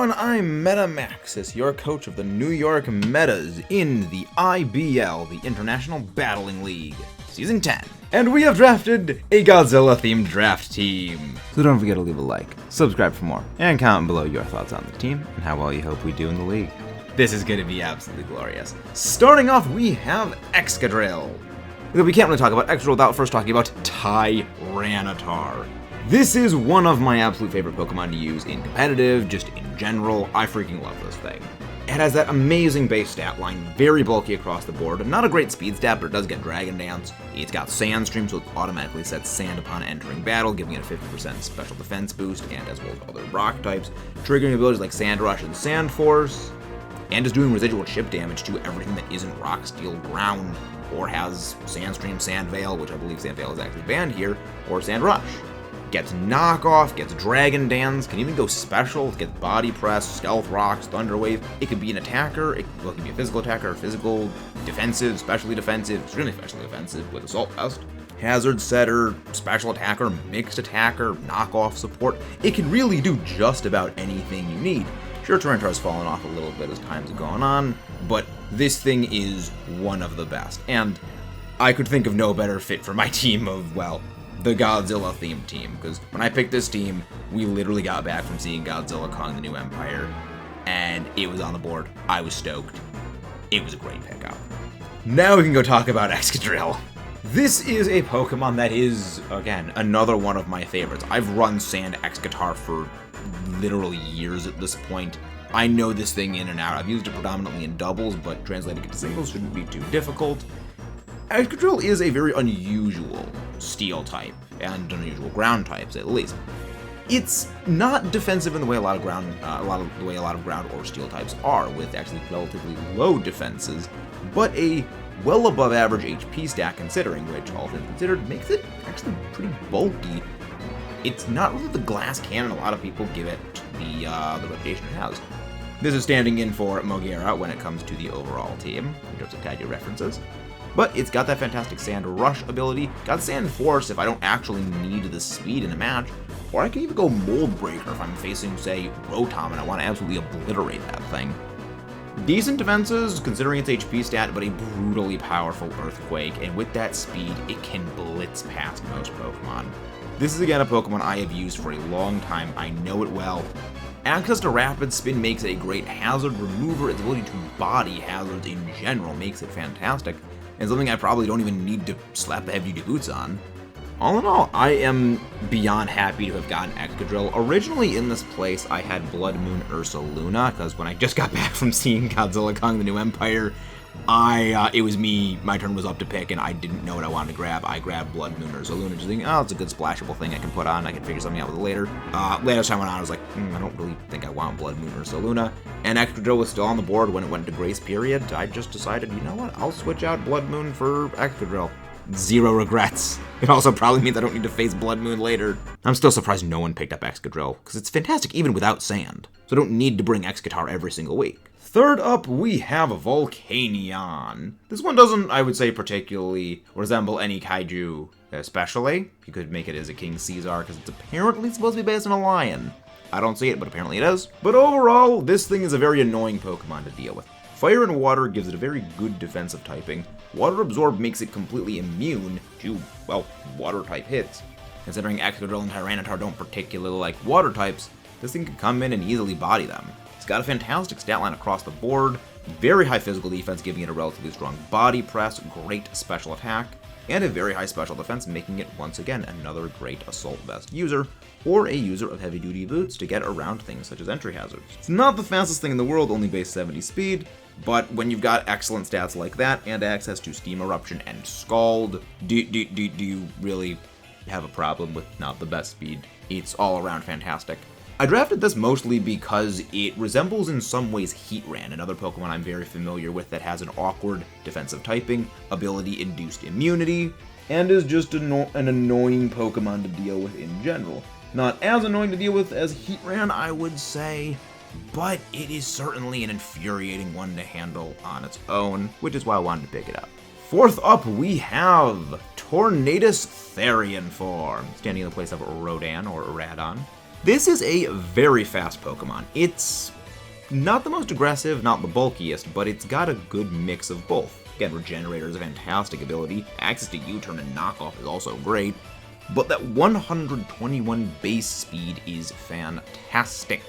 everyone, I'm MetaMaxis, your coach of the New York Metas in the IBL, the International Battling League, Season 10. And we have drafted a Godzilla-themed draft team. So don't forget to leave a like, subscribe for more, and comment below your thoughts on the team and how well you hope we do in the league. This is going to be absolutely glorious. Starting off, we have Excadrill. We can't really talk about Excadrill without first talking about Tyranitar. This is one of my absolute favorite Pokemon to use in competitive, just in general. I freaking love this thing. It has that amazing base stat line, very bulky across the board. Not a great speed stat, but it does get Dragon Dance. It's got Sand Stream, so it automatically sets Sand upon entering battle, giving it a 50% special defense boost, and as well as other rock types, triggering abilities like Sand Rush and Sand Force, and is doing residual chip damage to everything that isn't Rock, Steel, Ground, or has Sand Stream, Sand Veil, which I believe Sand Veil is actually banned here, or Sand Rush. Gets Knockoff, gets Dragon Dance, can even go special, gets Body Press, Stealth Rocks, Thunder Wave. It could be an attacker, it could be a physical attacker, physical, defensive, specially defensive, extremely specially defensive with Assault Vest. Hazard Setter, Special Attacker, Mixed Attacker, Knockoff Support. It can really do just about anything you need. Sure, Tyranitar's fallen off a little bit as time's gone on, but this thing is one of the best. And I could think of no better fit for my team of, well, the Godzilla themed team, because when I picked this team, we literally got back from seeing Godzilla Kong the New Empire, and it was on the board. I was stoked. It was a great pickup. Now we can go talk about Excadrill. This is a Pokemon that is, again, another one of my favorites. I've run Sand Excadrill for literally years at this point. I know this thing in and out. I've used it predominantly in doubles, but translating it to singles shouldn't be too difficult. Excadrill is a very unusual steel type, and unusual ground types at least. It's not defensive in the way a lot of ground or steel types are, with actually relatively low defenses, but a well above average HP stat considering, which all things considered makes it actually pretty bulky. It's not really the glass cannon a lot of people give it the reputation it has. This is standing in for Mogera when it comes to the overall team, in terms of Kaiju references. But it's got that fantastic Sand Rush ability, got Sand Force if I don't actually need the speed in a match, or I can even go Mold Breaker if I'm facing, say, Rotom and I want to absolutely obliterate that thing. Decent defenses, considering its HP stat, but a brutally powerful Earthquake, and with that speed, it can blitz past most Pokemon. This is again a Pokemon I have used for a long time, I know it well. Access to Rapid Spin makes it a great hazard remover, its ability to body hazards in general makes it fantastic, and something I probably don't even need to slap the heavy-duty boots on. All in all, I am beyond happy to have gotten Excadrill. Originally in this place, I had Blood Moon Ursaluna, because when I just got back from seeing Godzilla Kong the New Empire, it was me, my turn was up to pick, and I didn't know what I wanted to grab. I grabbed Blood Moon Ursaluna, just thinking, oh, it's a good splashable thing I can put on, I can figure something out with it later. Later as time went on, I was like, I don't really think I want Blood Moon Ursaluna. And Excadrill was still on the board when it went into Grace Period. I just decided, you know what, I'll switch out Blood Moon for Excadrill. Zero regrets. It also probably means I don't need to face Blood Moon later. I'm still surprised no one picked up Excadrill, because it's fantastic even without sand. So I don't need to bring Excatar every single week. Third up, we have Volcanion. This one doesn't, I would say, particularly resemble any kaiju, especially. You could make it as a King Caesar, because it's apparently supposed to be based on a lion. I don't see it, but apparently it is. But overall, this thing is a very annoying Pokemon to deal with. Fire and Water gives it a very good defensive typing. Water Absorb makes it completely immune to, well, Water-type hits. Considering Excadrill and Tyranitar don't particularly like Water types, this thing can come in and easily body them. It's got a fantastic stat line across the board, very high physical defense giving it a relatively strong body press, great special attack, and a very high special defense making it once again another great Assault Vest user, or a user of heavy duty boots to get around things such as entry hazards. It's not the fastest thing in the world, only base 70 speed, but when you've got excellent stats like that and access to Steam Eruption and Scald, do you really have a problem with not the best speed? It's all around fantastic. I drafted this mostly because it resembles in some ways Heatran, another Pokemon I'm very familiar with that has an awkward defensive typing, ability-induced immunity, and is just an annoying Pokemon to deal with in general. Not as annoying to deal with as Heatran, I would say, but it is certainly an infuriating one to handle on its own, which is why I wanted to pick it up. Fourth up, we have Tornadus Therian form, standing in the place of Rodan or Radon. This is a very fast Pokemon. Its Not the most aggressive, not the bulkiest, but it's got a good mix of both. Again, Regenerator is a fantastic ability, access to U-turn and knockoff is also great, but that 121 base speed is fantastic,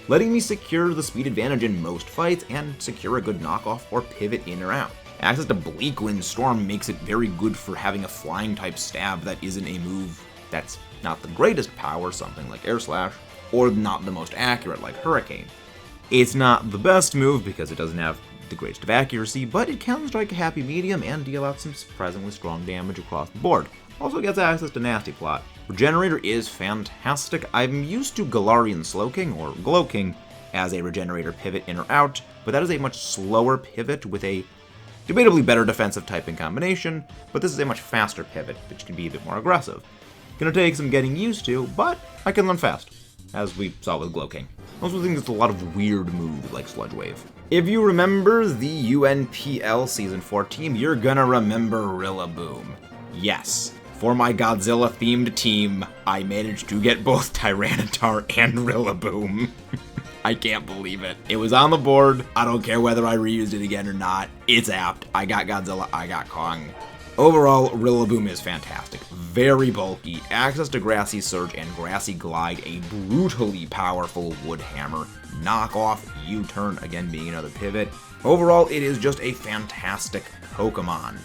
letting me secure the speed advantage in most fights and secure a good knockoff or pivot in or out. Access to Bleak Wind Storm makes it very good for having a flying type stab that isn't a move that's not the greatest power, something like Air Slash, or not the most accurate like Hurricane. It's not the best move because it doesn't have the greatest of accuracy, but it can strike a happy medium and deal out some surprisingly strong damage across the board. Also gets access to Nasty Plot. Regenerator is fantastic. I'm used to Galarian Slowking, or Glowking, as a Regenerator pivot in or out, but that is a much slower pivot with a debatably better defensive typing combination, but this is a much faster pivot, which can be a bit more aggressive. Gonna take some getting used to, but I can learn fast, as we saw with Glowking. I also think there's a lot of weird moves like Sludge Wave. If you remember the UNPL Season 4 team, you're gonna remember Rillaboom. Yes, for my Godzilla-themed team, I managed to get both Tyranitar and Rillaboom. I can't believe it. It was on the board. I don't care whether I reused it again or not. It's apt. I got Godzilla, I got Kong. Overall, Rillaboom is fantastic. Very bulky, access to Grassy Surge and Grassy Glide, a brutally powerful Wood Hammer, knockoff, U-turn, again being another pivot. Overall, it is just a fantastic Pokemon.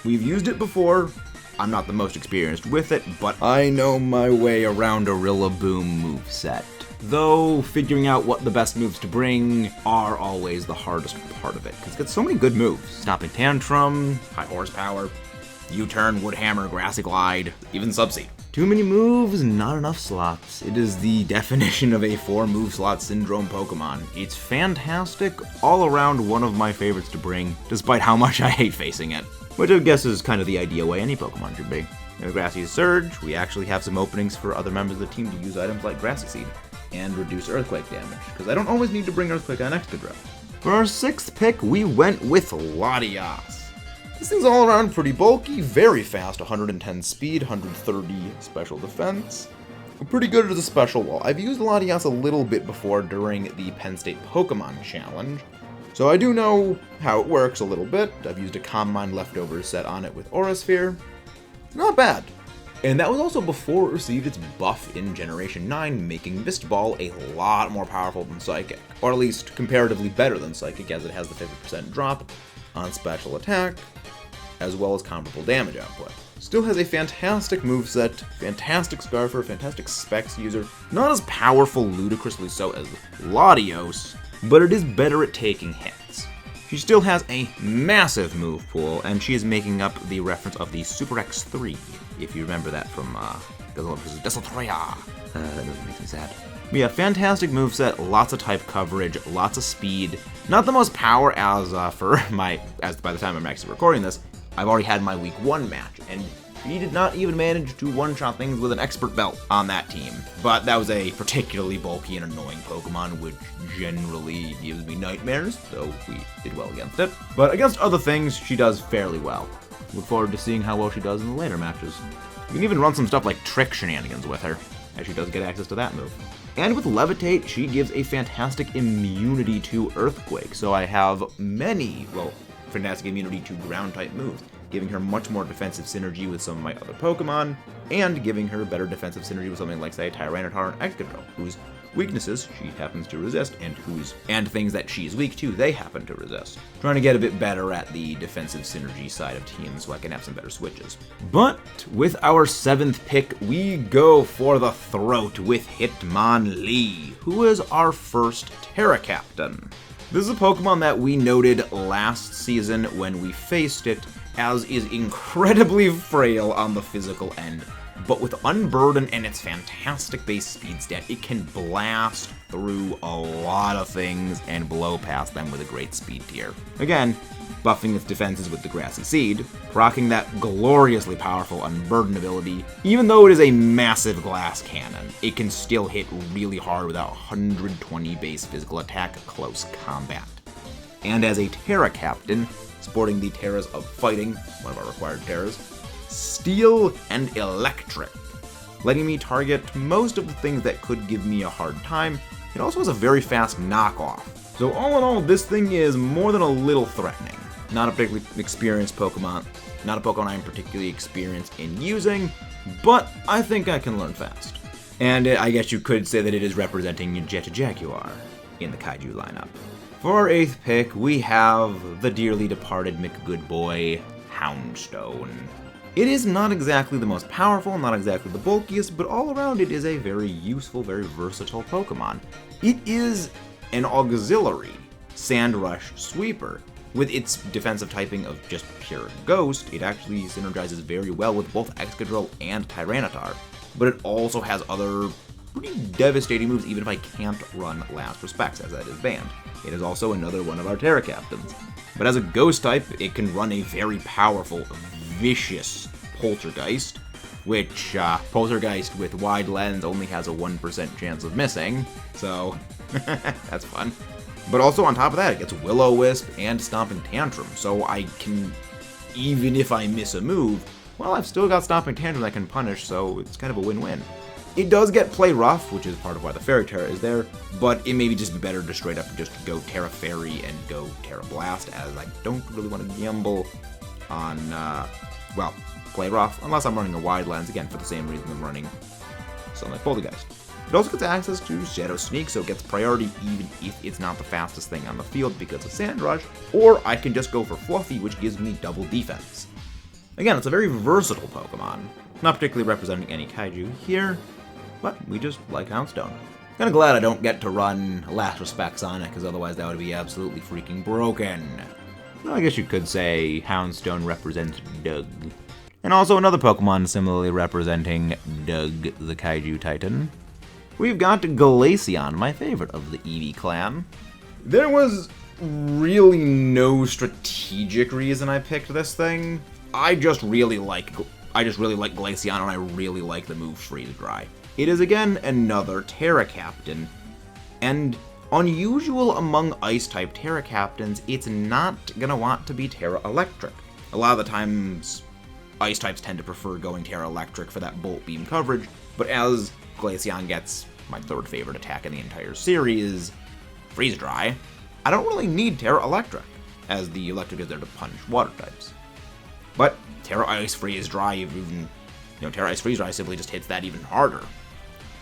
We've used it before. I'm not the most experienced with it, but I know my way around a Rillaboom moveset. Though figuring out what the best moves to bring are always the hardest part of it, because it's got so many good moves. Stomping Tantrum, High Horsepower, U-turn, Wood Hammer, Grassy Glide, even Subseed. Too many moves, not enough slots. It is the definition of a 4-move slot syndrome Pokemon. It's fantastic, all around one of my favorites to bring, despite how much I hate facing it. Which I guess is kind of the ideal way any Pokemon should be. In Grassy Surge, we actually have some openings for other members of the team to use items like Grassy Seed and reduce Earthquake damage, because I don't always need to bring Earthquake on Excadrill. For our 6th pick, we went with Latias. This thing's all around pretty bulky, very fast, 110 speed, 130 special defense. Pretty good as a special wall. I've used Latias a little bit before during the Penn State Pokemon Challenge, so I do know how it works a little bit. I've used a Calm Mind Leftovers set on it with Aura Sphere. Not bad. And that was also before it received its buff in Generation 9, making Mist Ball a lot more powerful than Psychic, or at least comparatively better than Psychic, as it has the 50% drop on special attack, as well as comparable damage output. Still has a fantastic moveset, fantastic Scarfer, fantastic Specs user, not as powerful ludicrously so as Latios, but it is better at taking hits. She still has a massive move pool, and she is making up the reference of the Super X3, if you remember that from Godzilla vs. Desoltria. That doesn't make me sad. But yeah, fantastic moveset, lots of type coverage, lots of speed. Not the most power as by the time I'm actually recording this, I've already had my Week 1 match, and she did not even manage to one-shot things with an Expert Belt on that team. But that was a particularly bulky and annoying Pokemon, which generally gives me nightmares, so we did well against it. But against other things, she does fairly well. Look forward to seeing how well she does in the later matches. You can even run some stuff like Trick Shenanigans with her, as she does get access to that move. And with Levitate, she gives a fantastic immunity to Earthquake, so I have many, fantastic immunity to ground-type moves, giving her much more defensive synergy with some of my other Pokemon, and giving her better defensive synergy with something like, say, Tyranitar and Excadrill, whose weaknesses she happens to resist, and things that she's weak to, they happen to resist. Trying to get a bit better at the defensive synergy side of teams so I can have some better switches. But with our 7th pick, we go for the throat with Hitmonlee, who is our first Terra Captain. This is a Pokemon that we noted last season when we faced it, as is incredibly frail on the physical end, but with Unburden and its fantastic base speed stat, it can blast through a lot of things and blow past them with a great speed tier. Again, buffing its defenses with the Grassy Seed, rocking that gloriously powerful Unburden ability. Even though it is a massive glass cannon, it can still hit really hard without 120 base physical attack close combat. And as a Terra Captain, sporting the Terras of Fighting, one of our required Terras, Steel and Electric, letting me target most of the things that could give me a hard time. It also has a very fast knockoff, So all in all, this thing is more than a little threatening. Not a particularly experienced Pokemon, not a Pokemon I'm particularly experienced in using, but I think I can learn fast. And I guess you could say that it is representing Jet Jaguar in the Kaiju lineup. For our 8th pick, we have the dearly departed McGoodboy, Houndstone. It is not exactly the most powerful, not exactly the bulkiest, but all around it is a very useful, very versatile Pokemon. It is an auxiliary Sand Rush Sweeper. With its defensive typing of just pure Ghost, it actually synergizes very well with both Excadrill and Tyranitar, but it also has other pretty devastating moves even if I can't run Last Respects, as that is banned. It is also another one of our Terra Captains. But as a Ghost type, it can run a very powerful, vicious Poltergeist, which Poltergeist with wide lens only has a 1% chance of missing, so that's fun. But also on top of that, it gets Will-O-Wisp and Stomping Tantrum, so I can, even if I miss a move, well, I've still got Stomping Tantrum that can punish, so it's kind of a win-win. It does get Play Rough, which is part of why the Fairy Terra is there, but it may be just better to straight up just go Terra Fairy and go Terra Blast, as I don't really want to gamble on, well, Play Rough, unless I'm running a wide lens, again, for the same reason I'm running something like Poltergeist. It also gets access to Shadow Sneak, so it gets priority even if it's not the fastest thing on the field because of Sand Rush, or I can just go for Fluffy, which gives me double defense. Again, it's a very versatile Pokemon, not particularly representing any Kaiju here, but we just like Houndstone. Kinda glad I don't get to run Last Respects on it, because otherwise that would be absolutely freaking broken. Well, I guess you could say Houndstone represents Doug. And also another Pokemon similarly representing Doug, the Kaiju Titan. We've got Glaceon, my favorite of the Eevee clan. There was really no strategic reason I picked this thing. I just really like Glaceon, and I really like the move Freeze Dry. It is again another Terra Captain, and unusual among Ice-type Terra Captains, it's not gonna want to be Terra Electric. A lot of the times, Ice types tend to prefer going Terra Electric for that Bolt Beam coverage, but as Glaceon gets my 3rd favorite attack in the entire series, Freeze Dry, I don't really need Terra Electric, as the Electric is there to punish Water types. But Terra Ice Freeze Dry, even, Terra Ice Freeze Dry simply just hits that even harder.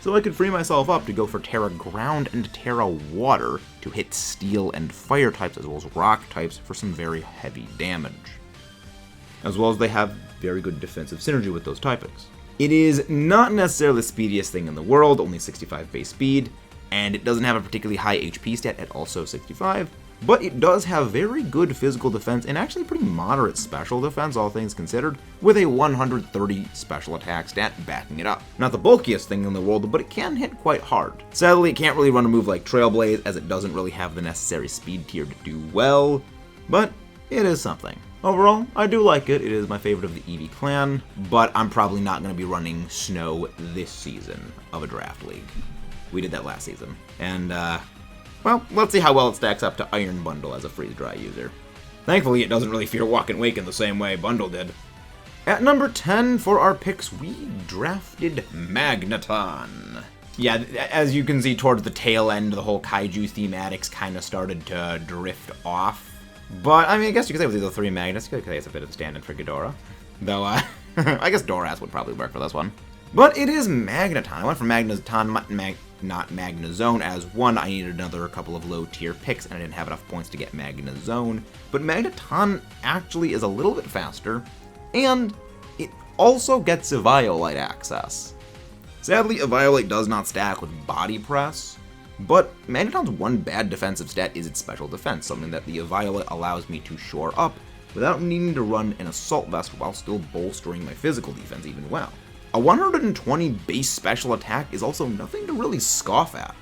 So I could free myself up to go for Terra Ground and Terra Water to hit Steel and Fire types as well as Rock types for some very heavy damage. As well as they have very good defensive synergy with those typings. It is not necessarily the speediest thing in the world, only 65 base speed, and it doesn't have a particularly high HP stat at also 65, but it does have very good physical defense and actually pretty moderate special defense, all things considered, with a 130 special attack stat backing it up. Not the bulkiest thing in the world, but it can hit quite hard. Sadly, it can't really run a move like Trail Blaze, as it doesn't really have the necessary speed tier to do well, but it is something. Overall, I do like it. It is my favorite of the Eevee clan, but I'm probably not going to be running Snow this season of a draft league. We did that last season. And, well, let's see how well it stacks up to Iron Bundle as a Freeze Dry user. Thankfully, it doesn't really fear Walk and Wake in the same way Bundle did. At number 10 for our picks, we drafted Magneton. Yeah, as you can see towards the tail end, the whole Kaiju thematics kind of started to drift off. But, I mean, I guess you could say with the 3 Magnets, you could say it's a bit of a stand-in for Ghidorah. Though, I guess Doraz would probably work for this one. But it is Magneton. I went for Magneton, not Magnezone, as one, I needed another couple of low-tier picks, and I didn't have enough points to get Magnezone. But Magneton actually is a little bit faster, and it also gets Eviolite access. Sadly, Eviolite does not stack with Body Press, but Magneton's one bad defensive stat is its special defense, something that the Eviolite allows me to shore up without needing to run an Assault Vest while still bolstering my physical defense even well. A 120 base special attack is also nothing to really scoff at,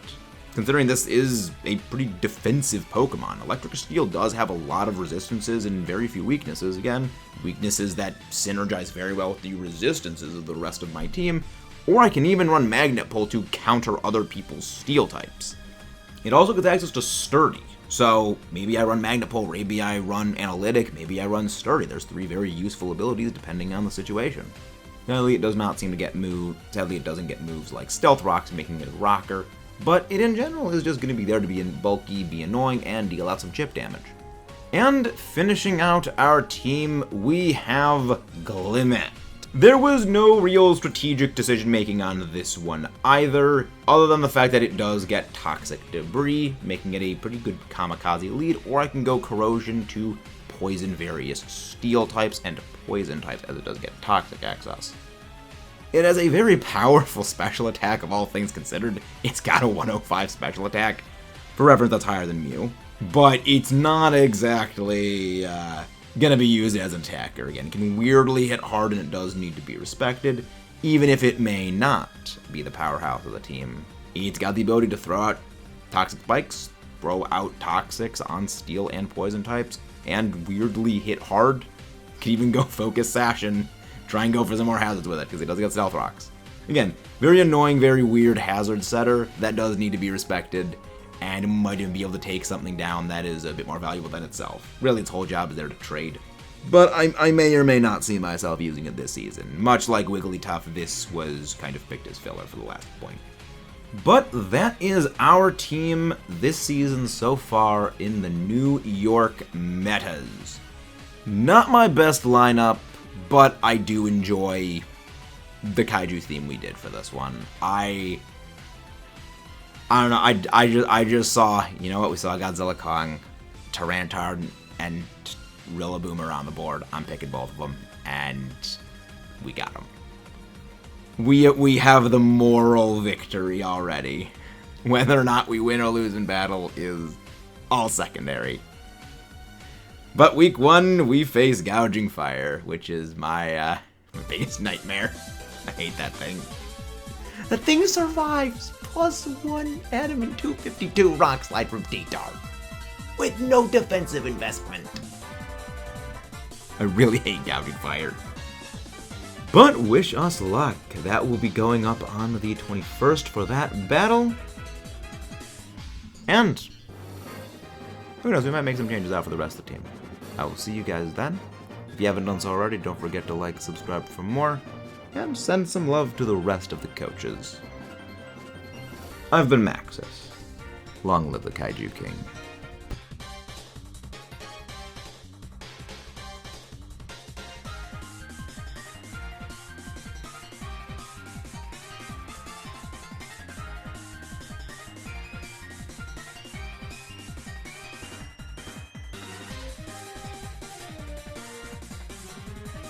considering this is a pretty defensive Pokemon. Electric Steel does have a lot of resistances and very few weaknesses. Again, weaknesses that synergize very well with the resistances of the rest of my team, or I can even run Magnet Pull to counter other people's Steel types. It also gets access to Sturdy, so maybe I run Magnet Pull, maybe I run Analytic, maybe I run Sturdy. There's 3 very useful abilities depending on the situation. Sadly, it does not seem to get moved. Sadly, it doesn't get moves like Stealth Rocks, making it a rocker, but it in general is just going to be there to be bulky, be annoying, and deal out some chip damage. And finishing out our team, we have Glimmet. There was no real strategic decision making on this one either, other than the fact that it does get Toxic Debris, making it a pretty good kamikaze lead, or I can go Corrosion to poison various steel types and poison types, as it does get Toxic access. It has a very powerful special attack of all things considered. It's got a 105 special attack. For reference, that's higher than Mew. But it's not exactly gonna be used as an attacker. Again, it can weirdly hit hard and it does need to be respected, even if it may not be the powerhouse of the team. It's got the ability to throw out Toxic Spikes, throw out Toxics on steel and poison types, and weirdly hit hard. Can even go Focus Sash and try and go for some more hazards with it, because it does get Stealth Rocks. Again, very annoying, very weird hazard setter that does need to be respected, and it might even be able to take something down that is a bit more valuable than itself. Really, its whole job is there to trade. But I may or may not see myself using it this season. Much like Wigglytuff, this was kind of picked as filler for the last point. But that is our team this season so far in the New York metas. Not my best lineup, but I do enjoy the kaiju theme we did for this one. I don't know, I just saw, you know what, we saw Godzilla Kong, Tyrantard, and Rillaboom around the board. I'm picking both of them, and we got them. We have the moral victory already. Whether or not we win or lose in battle is all secondary. But week 1, we face Gouging Fire, which is my biggest nightmare. I hate that thing. The thing survives, +1 adamant 252 Rock Slide from T-Tar, with no defensive investment. I really hate Gouging Fire. But wish us luck. That will be going up on the 21st for that battle. And who knows, we might make some changes out for the rest of the team. I will see you guys then. If you haven't done so already, don't forget to like and subscribe for more, and send some love to the rest of the coaches. I've been Maxis. Long live the Kaiju King.